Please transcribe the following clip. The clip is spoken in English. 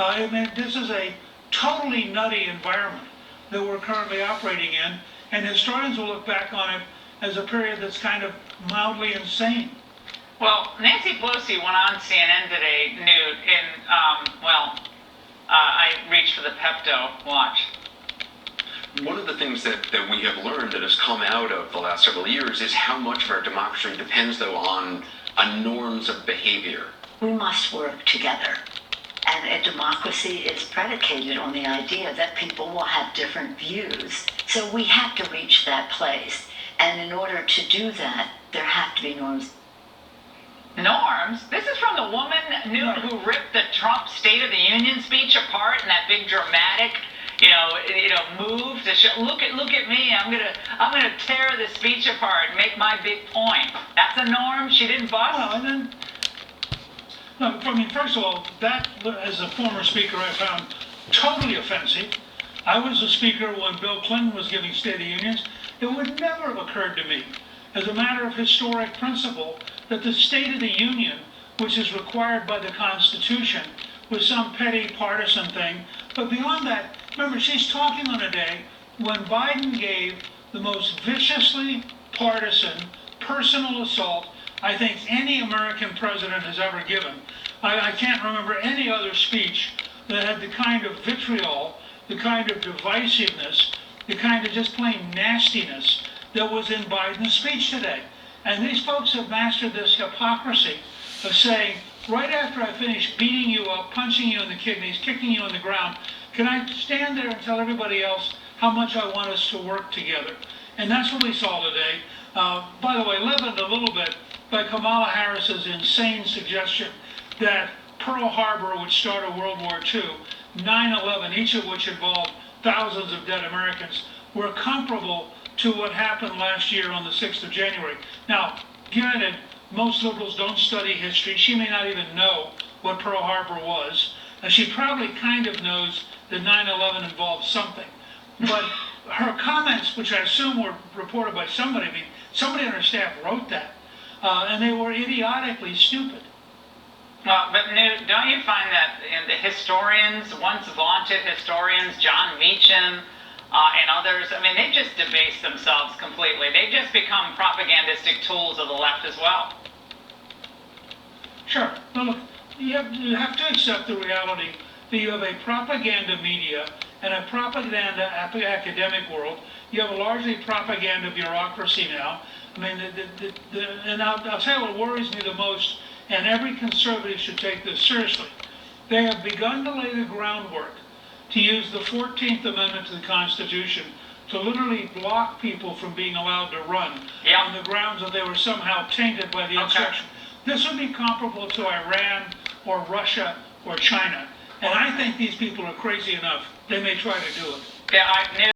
I mean, this is a totally nutty environment that we're currently operating in, and historians will look back on it as a period that's kind of mildly insane. Well, Nancy Pelosi went on CNN today, Newt, I reached for the Pepto. Watch. One of the things that we have learned that has come out of the last several years is how much of our democracy depends, though, on norms of behavior. We must work together. And a democracy is predicated on the idea that people will have different views. So we have to reach that place. And in order to do that, there have to be norms. Norms? This is from the woman, Newt, who ripped the Trump State of the Union speech apart in that big dramatic, move to show, look at me, I'm gonna tear the speech apart and make my big point. That's a norm? She didn't bust? Well, and then, no, I mean, first of all, that, as a former speaker, I found totally offensive. I was a speaker when Bill Clinton was giving State of the Unions. It would never have occurred to me, as a matter of historic principle, that the State of the Union, which is required by the Constitution, was some petty partisan thing. But beyond that, remember, she's talking on a day when Biden gave the most viciously partisan, personal assault I think any American president has ever given. I can't remember any other speech that had the kind of vitriol, the kind of divisiveness, the kind of just plain nastiness that was in Biden's speech today. And these folks have mastered this hypocrisy of saying, right after I finish beating you up, punching you in the kidneys, kicking you on the ground, can I stand there and tell everybody else how much I want us to work together? And that's what we saw today. By the way, leavened a little bit by Kamala Harris's insane suggestion that Pearl Harbor would start a World War II, 9/11, each of which involved thousands of dead Americans, were comparable to what happened last year on the 6th of January. Now, granted, most liberals don't study history. She may not even know what Pearl Harbor was. She probably kind of knows that 9/11 involved something. But her comments, which I assume were reported by somebody, I mean, somebody on her staff wrote that, and they were idiotically stupid. Well, but Newt, don't you find that the historians, once vaunted historians, John Meacham and others, I mean, they just debased themselves completely. They've just become propagandistic tools of the left as well. Sure. Now look, you have to accept the reality that you have a propaganda media and a propaganda academic world. You have a largely propaganda bureaucracy now. I mean, and I'll tell you what worries me the most, and every conservative should take this seriously. They have begun to lay the groundwork to use the 14th Amendment to the Constitution to literally block people from being allowed to run on the grounds that they were somehow tainted by the insurrection. This would be comparable to Iran or Russia or China. And I think these people are crazy enough. They may try to do it. Yeah,